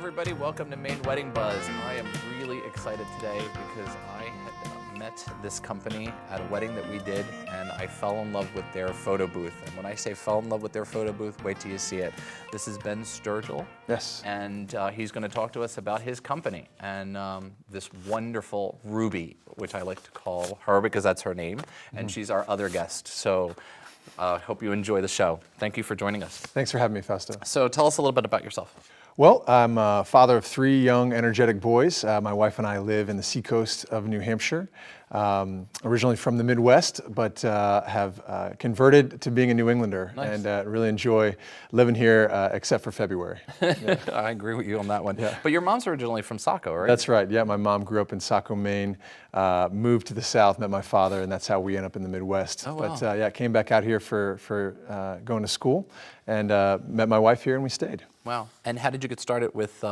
everybody, welcome to Maine Wedding Buzz. I am really excited today because I had met this company at a wedding that we did, and I fell in love with their photo booth. And when I say fell in love with their photo booth, wait till you see it. This is Sturgill. Yes. And he's going to talk to us about his company and this wonderful Ruby, which I like to call her because that's her name, and she's our other guest. So hope you enjoy the show. Thank you for joining us. Thanks for having me, Fausto. So tell us a little bit about yourself. Well, I'm a father of 3 young, energetic boys. My wife and I live in the seacoast of New Hampshire. Originally from the Midwest, but have converted to being a New Englander. Nice. And really enjoy living here, except for February. Yeah. I agree with you on that one. Yeah. But your mom's originally from Saco, right? That's right. Yeah, my mom grew up in Saco, Maine, moved to the South, met my father, and that's how we ended up in the Midwest. Oh, wow. But yeah, came back out here for going to school, and met my wife here, and we stayed. Wow. And how did you get started with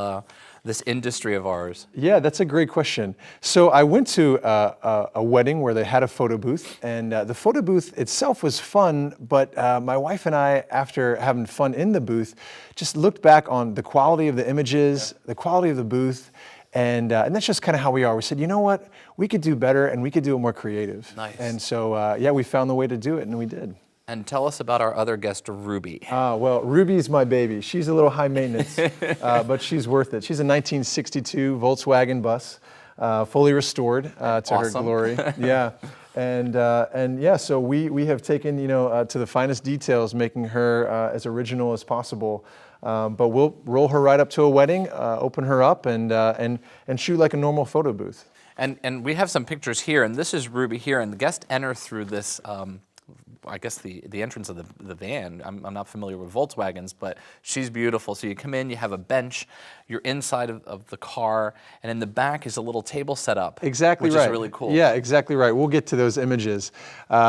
this industry of ours? Yeah, that's a great question. So I went to a wedding where they had a photo booth, and the photo booth itself was fun, but my wife and I, after having fun in the booth, just looked back on the quality of the images, the quality of the booth, and that's just kind of how we are. We said, you know what, we could do better, and we could do it more creative. Nice. And so, yeah, we found the way to do it, and we did. And tell us about our other guest, Ruby. Well, Ruby's my baby. She's a little high maintenance, but she's worth it. She's a 1962 Volkswagen bus, fully restored to her glory. Yeah, and yeah, so we have taken to the finest details, making her as original as possible. But we'll roll her right up to a wedding, open her up, and shoot like a normal photo booth. And we have some pictures here, and this is Ruby here, and the guests enter through this. I guess the entrance of the van. I'm not familiar with Volkswagens, but she's beautiful. So you come in, you have a bench, you're inside of the car, and in the back is a little table set up. Exactly right. Which is really cool. Yeah, exactly right. We'll get to those images.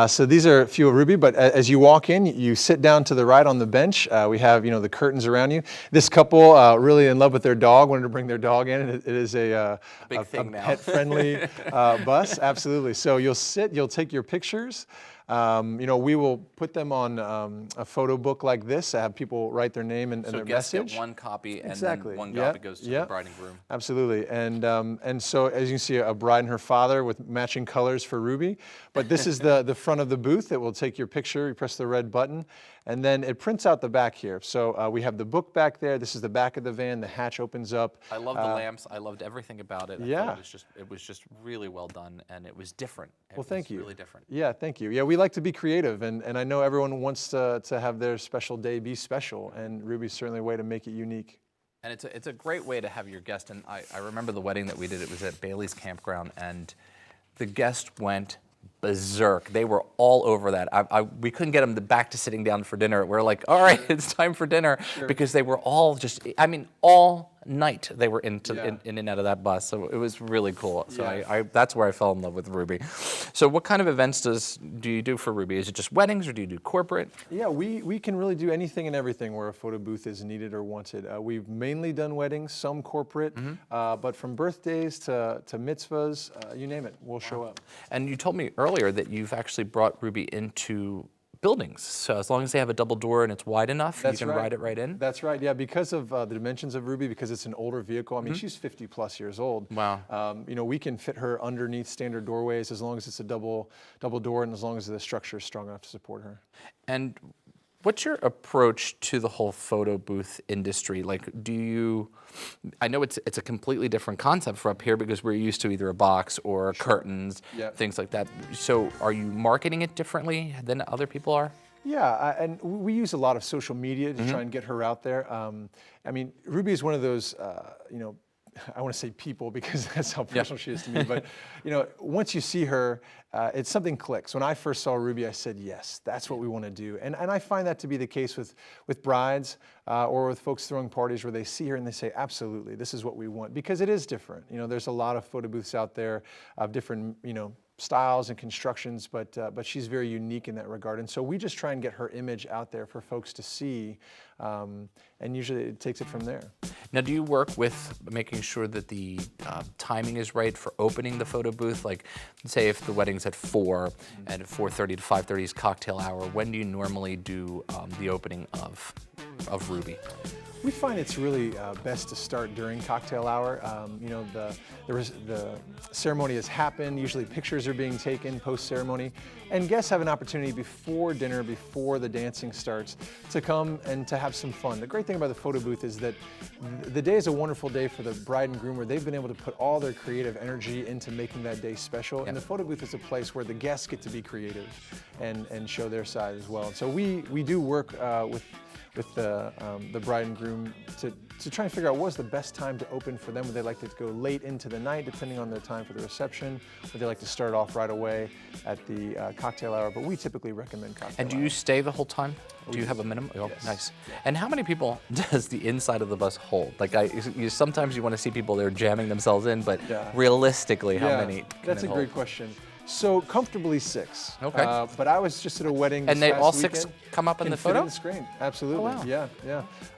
So these are a few of Ruby, but as you walk in, you sit down to the right on the bench. We have the curtains around you. This couple really in love with their dog, wanted to bring their dog in. It is a pet-friendly bus, absolutely. So you'll sit, you'll take your pictures. We will put them on a photo book like this, have people write their name and their guests message. Get one copy, and exactly. then one copy goes to the bride and groom. Absolutely, and so as you can see, a bride and her father with matching colors for Ruby. But this is the front of the booth that will take your picture. You press the red button, and then it prints out the back here. So we have the book back there. This is the back of the van. The hatch opens up. I love the lamps. I loved everything about it. Yeah, it was just really well done, and it was different. Well, thank you. Really different. Yeah, thank you. Yeah, we like to be creative, and I know everyone wants to have their special day be special, and Ruby's certainly a way to make it unique. And it's a great way to have your guest. And I remember the wedding that we did. It was at Bailey's Campground, and the guest went berserk. They were all over that. We couldn't get them back to sitting down for dinner. We're like, all right, it's time for dinner. Sure. Because they were all just, all night they were in and out of that bus. So it was really cool. So yeah. That's where I fell in love with Ruby. So what kind of events do you do for Ruby? Is it just weddings, or do you do corporate? Yeah, we can really do anything and everything where a photo booth is needed or wanted. We've mainly done weddings, some corporate, but from birthdays to mitzvahs, you name it, we'll show up. And you told me earlier that you've actually brought Ruby into buildings. So as long as they have a double door and it's wide enough, you can ride it right in? That's right, yeah, because of the dimensions of Ruby, because it's an older vehicle. I mean, she's 50 plus years old. Wow. We can fit her underneath standard doorways as long as it's a double door and as long as the structure is strong enough to support her. And what's your approach to the whole photo booth industry? Like, I know it's a completely different concept for up here because we're used to either a box or curtains, things like that. So are you marketing it differently than other people are? Yeah, and we use a lot of social media to try and get her out there. I mean, Ruby is one of those, I want to say people because that's how personal she is to me. But once you see her, it's something clicks. When I first saw Ruby, I said, yes, that's what we want to do. And I find that to be the case with brides or with folks throwing parties where they see her and they say, absolutely, this is what we want, because it is different. There's a lot of photo booths out there of different styles and constructions, but she's very unique in that regard. And so we just try and get her image out there for folks to see, and usually it takes it from there. Now, do you work with making sure that the timing is right for opening the photo booth? Like, say if the wedding's at 4 and 4:30 to 5:30 is cocktail hour, when do you normally do the opening of Ruby? We find it's really best to start during cocktail hour. The ceremony has happened. Usually pictures are being taken post-ceremony, and guests have an opportunity before dinner, before the dancing starts, to come and to have some fun. The great thing about the photo booth is that the day is a wonderful day for the bride and groom, where they've been able to put all their creative energy into making that day special. And the photo booth is a place where the guests get to be creative and show their side as well. And so we do work with the bride and groom to try and figure out what's the best time to open for them. Would they like to go late into the night, depending on their time for the reception? Would they like to start off right away at the cocktail hour? But we typically recommend cocktail And do hour. you stay the whole time? Do you have a minimum? Oh, Yes. nice. And how many people does the inside of the bus hold? Like, sometimes you want to see people there jamming themselves in, but realistically, how many? That's a great question. So comfortably 6. Okay. But I was just at a wedding this And they past all weekend. 6 come up in Can the fit photo? in the screen. Absolutely. Oh, wow.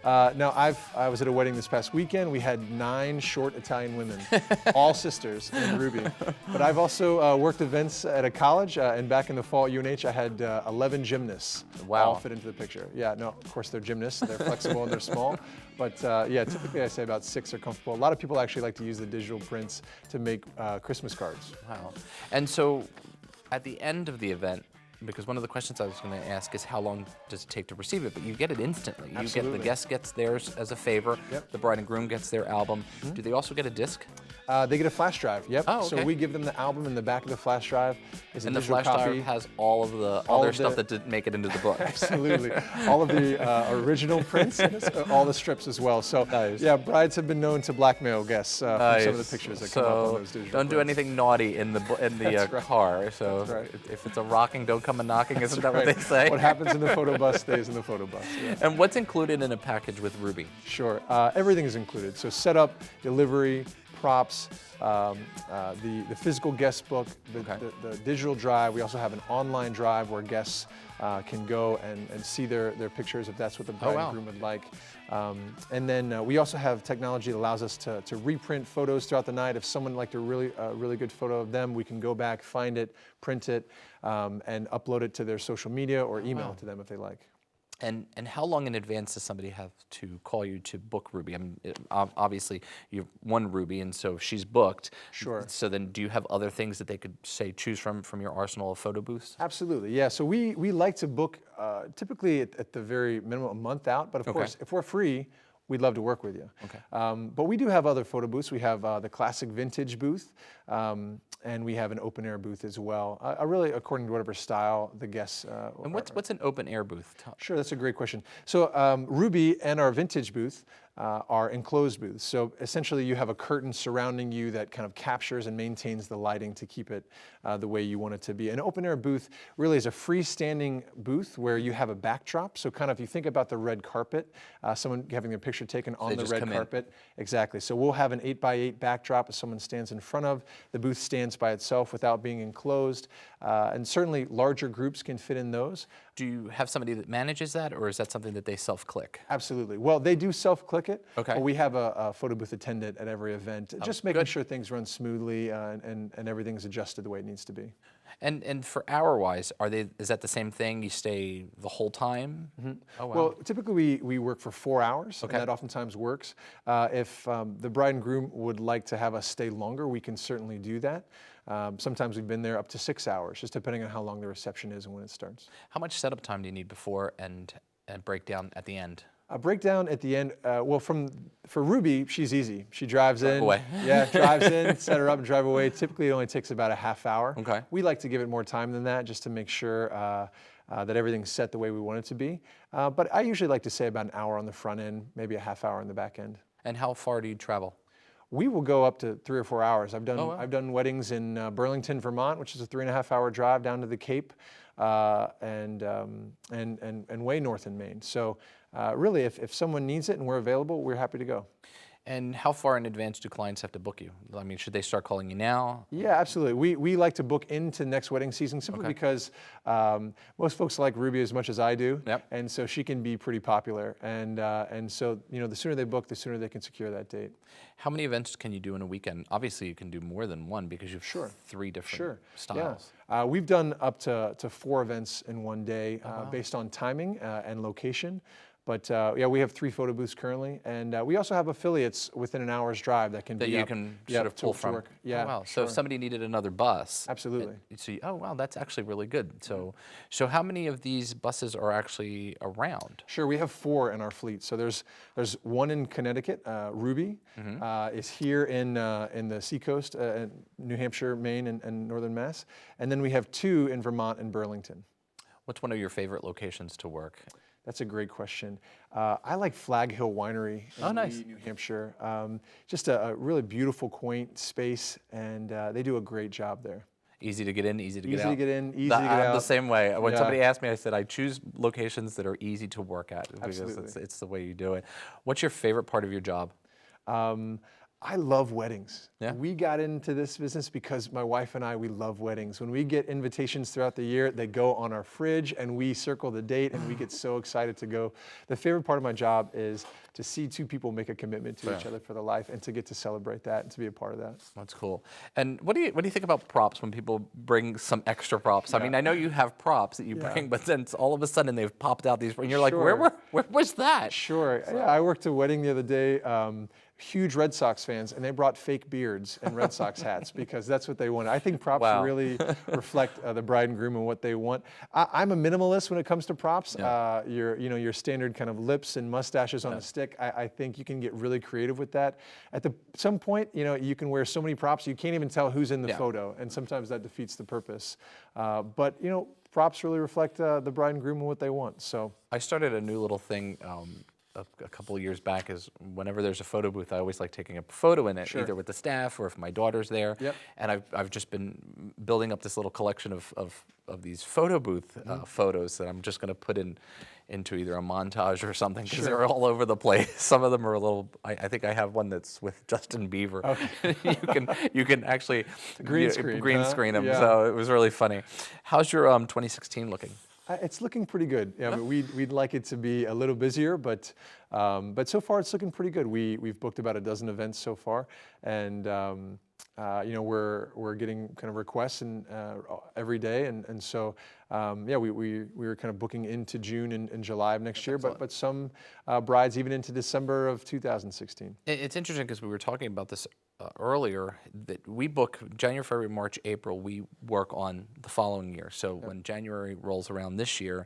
Yeah. Now I was at a wedding this past weekend. We had 9 short Italian women, all sisters in Ruby. But I've also worked events at a college, and back in the fall at UNH, I had 11 gymnasts. Wow. All fit into the picture. Yeah. No, of course they're gymnasts. They're flexible and they're small. But yeah, typically I say about 6 are comfortable. A lot of people actually like to use the digital prints to make Christmas cards. Wow. And so, at the end of the event, because one of the questions I was going to ask is how long does it take to receive it, but you get it instantly. Absolutely. The guest gets theirs as a favor. Yep. The bride and groom gets their album. Do they also get a disc? They get a flash drive. Yep. Oh, okay. So we give them the album, in the back of the flash drive is a And the digital flash copy. drive has all of the All other of stuff the- that didn't make it into the book. Absolutely. All of the original prints, and all the strips as well. So Nice. yeah, brides have been known to blackmail guests from some of the pictures that come up on So those digital don't do prints. anything naughty in the That's right. car. So That's right. if it's a rocking, don't come a knocking. Isn't that Right. what they say? What happens in the photo bus stays in the photo bus. Yeah. And what's included in a package with Ruby? Sure. Everything is included. So setup, delivery, props, the physical guest book, the digital drive. We also have an online drive where guests can go and see their pictures if that's what the bride and groom would like. And then we also have technology that allows us to reprint photos throughout the night. If someone liked a really good photo of them, we can go back, find it, print it, and upload it to their social media or email it to them if they like. And how long in advance does somebody have to call you to book Ruby? I mean, obviously you have one Ruby, and so she's booked. Sure. So then, do you have other things that they could say choose from your arsenal of photo booths? Absolutely, yeah. So we like to book typically at the very minimum a month out. But of course, if we're free, we'd love to work with you. Okay. But we do have other photo booths. We have the classic vintage booth, and we have an open air booth as well. Really, according to whatever style the guests. And what's an open air booth? Sure, that's a great question. So Ruby and our vintage booth are enclosed booths. So essentially you have a curtain surrounding you that kind of captures and maintains the lighting to keep it the way you want it to be. An open air booth really is a freestanding booth where you have a backdrop. So kind of, you think about the red carpet, someone having a picture taken on the red carpet. Exactly. So we'll have an 8x8 backdrop as someone stands in front of. The booth stands by itself without being enclosed. And certainly larger groups can fit in those. Do you have somebody that manages that, or is that something that they self-click? Absolutely. Well, they do self-click it. Okay. But we have a photo booth attendant at every event, just making sure things run smoothly and everything's adjusted the way it needs to be. And for hour-wise, is that the same thing? You stay the whole time? Oh, wow. Well, typically we work for 4 hours, and that oftentimes works. If the bride and groom would like to have us stay longer, we can certainly do that. Sometimes we've been there up to 6 hours, just depending on how long the reception is and when it starts. How much setup time do you need before and breakdown at the end? A breakdown at the end, well, for Ruby, she's easy. She drives in. away. Yeah, drives in, set her up and drive away. Typically, it only takes about a half hour. Okay. We like to give it more time than that just to make sure that everything's set the way we want it to be. But I usually like to say about an hour on the front end, maybe a half hour on the back end. And how far do you travel? We will go up to 3 or 4 hours. I've done weddings in Burlington, Vermont, which is a 3.5-hour drive down to the Cape, and way north in Maine. So really, if someone needs it and we're available, we're happy to go. And how far in advance do clients have to book you? I mean, should they start calling you now? Yeah, absolutely. We like to book into next wedding season simply because most folks like Ruby as much as I do, and so she can be pretty popular. And so the sooner they book, the sooner they can secure that date. How many events can you do in a weekend? Obviously, you can do more than one because you have 3 different styles. Yeah. We've done up to 4 events in one day based on timing and location. But yeah, we have 3 photo booths currently, and we also have affiliates within an hour's drive that can That be you up, can yeah, sort of pull to from. work. Yeah, Oh, wow. So sure. if somebody needed another bus. Absolutely. Oh, wow, that's actually really good. So how many of these buses are actually around? Sure, we have 4 in our fleet. So there's one in Connecticut, Ruby, is here in the seacoast, in New Hampshire, Maine, and northern Mass. And then we have 2 in Vermont and Burlington. What's one of your favorite locations to work? That's a great question. I like Flag Hill Winery in nice. Lee, New Hampshire. Just a really beautiful, quaint space, and they do a great job there. Easy to get in, easy to get out. Easy to get in, easy to get out. I'm the same way. When Yeah. somebody asked me, I said I choose locations that are easy to work at because Absolutely. it's the way you do it. What's your favorite part of your job? I love weddings. Yeah? We got into this business because my wife and I, we love weddings. When we get invitations throughout the year, they go on our fridge and we circle the date and we get so excited to go. The favorite part of my job is to see 2 people make a commitment to each other for their life and to get to celebrate that and to be a part of that. That's cool. And what do you think about props when people bring some extra props? I mean, I know you have props that you bring, but then all of a sudden they've popped out these, and you're like, Sure. where was that? Sure. Yeah, I worked a wedding the other day. Huge Red Sox fans, and they brought fake beards and Red Sox hats because that's what they wanted. I think props Wow. really reflect the bride and groom and what they want. I'm a minimalist when it comes to props. Yeah. Your standard kind of lips and mustaches on a stick. I think you can get really creative with that. At some point, you can wear so many props you can't even tell who's in the photo, and sometimes that defeats the purpose. But props really reflect the bride and groom and what they want. So I started a new little thing a couple of years back. Is whenever there's a photo booth, I always like taking a photo in it, either with the staff or if my daughter's there. Yep. And I've just been building up this little collection of these photo booth photos that I'm just going to put into either a montage or something because they're all over the place. Some of them are a little. I think I have one that's with Justin Bieber. Okay. you can actually green screen them. Yeah. So it was really funny. How's your 2016 looking? It's looking pretty good. Yeah, but we'd like it to be a little busier, but so far it's looking pretty good. We've booked about a dozen events so far, and we're getting kind of requests every day, and so we were kind of booking into June and July of next year, but some brides even into December of 2016. It's interesting because we were talking about this earlier, that we book January, February, March, April, we work on the following year. So when January rolls around this year,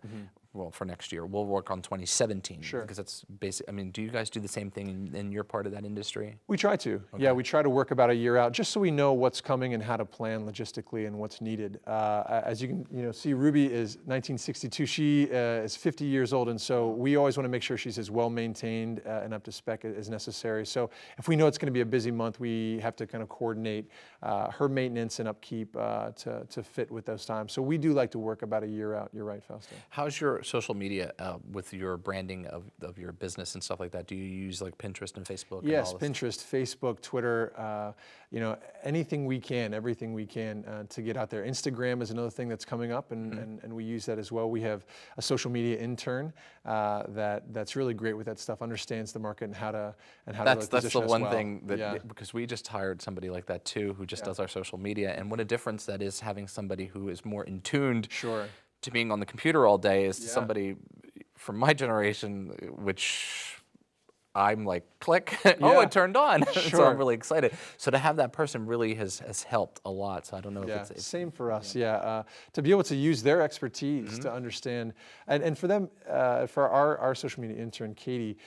well, for next year, we'll work on 2017. Sure. Because that's basic. I mean, do you guys do the same thing in your part of that industry? We try to. Okay. Yeah, we try to work about a year out just so we know what's coming and how to plan logistically and what's needed. As you can see, Ruby is 1962. She is 50 years old, and so we always want to make sure she's as well maintained and up to spec as necessary. So if we know it's going to be a busy month, we have to kind of coordinate her maintenance and upkeep to fit with those times. So we do like to work about a year out. You're right, Fausto. How's your social media with your branding of your business and stuff like that? Do you use like Pinterest and Facebook? Yes, and all this? Pinterest, Facebook, Twitter, anything we can, everything we can to get out there. Instagram is another thing that's coming up, and we use that as well. We have a social media intern that's really great with that stuff, understands the market and how to That's position the us one well. thing that because we just hired somebody like that too, who just does our social media, and what a difference that is having somebody who is more in tuned. Sure. To being on the computer all day is to somebody from my generation, which I'm like, click, oh, it turned on. So I'm really excited. So to have that person really has helped a lot. So I don't know if it's same for us. To be able to use their expertise to understand, and for them, for our social media intern, Katie,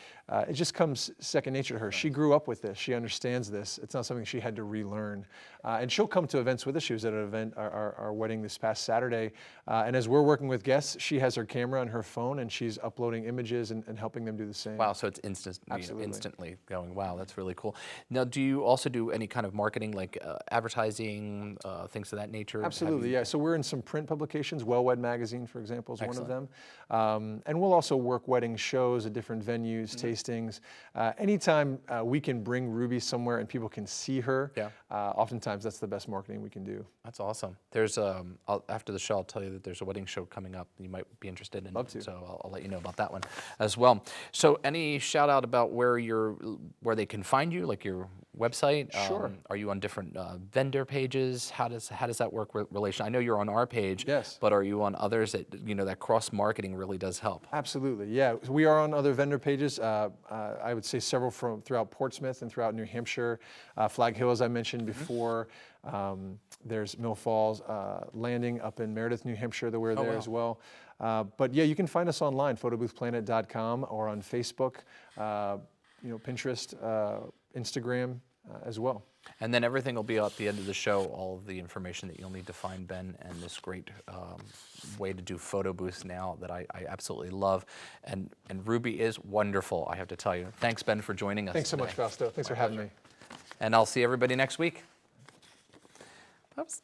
it just comes second nature to her. She grew up with this. She understands this. It's not something she had to relearn. And she'll come to events with us. She was at an event, our wedding this past Saturday. And as we're working with guests, she has her camera and her phone, and she's uploading images and helping them do the same. Wow, so it's instantly going, wow, that's really cool. Now, do you also do any kind of marketing, like advertising, things of that nature? Absolutely, yeah. So we're in some print publications. Well Wed Magazine, for example, is one of them. And we'll also work wedding shows at different venues, tastings. Anytime we can bring Ruby somewhere and people can see her, oftentimes that's the best marketing we can do. That's awesome. There's after the show, I'll tell you that there's a wedding show coming up you might be interested in. Love to. So I'll let you know about that one as well. So any shout out about where they can find you, like your website? Sure. Are you on different vendor pages? How does that work with relation? I know you're on our page. Yes. But are you on others that that cross marketing really does help? Absolutely, yeah. We are on other vendor pages. I would say several throughout Portsmouth and throughout New Hampshire. Flag Hill, as I mentioned before. There's Mill Falls Landing up in Meredith, New Hampshire, that we're there as well. But yeah, you can find us online, photoboothplanet.com, or on Facebook, Pinterest, Instagram as well. And then everything will be at the end of the show, all of the information that you'll need to find Ben and this great way to do photo booths now that I absolutely love. And Ruby is wonderful, I have to tell you. Thanks, Ben, for joining us Thanks so much, Fausto. Thanks for having me. And I'll see everybody next week. Oops.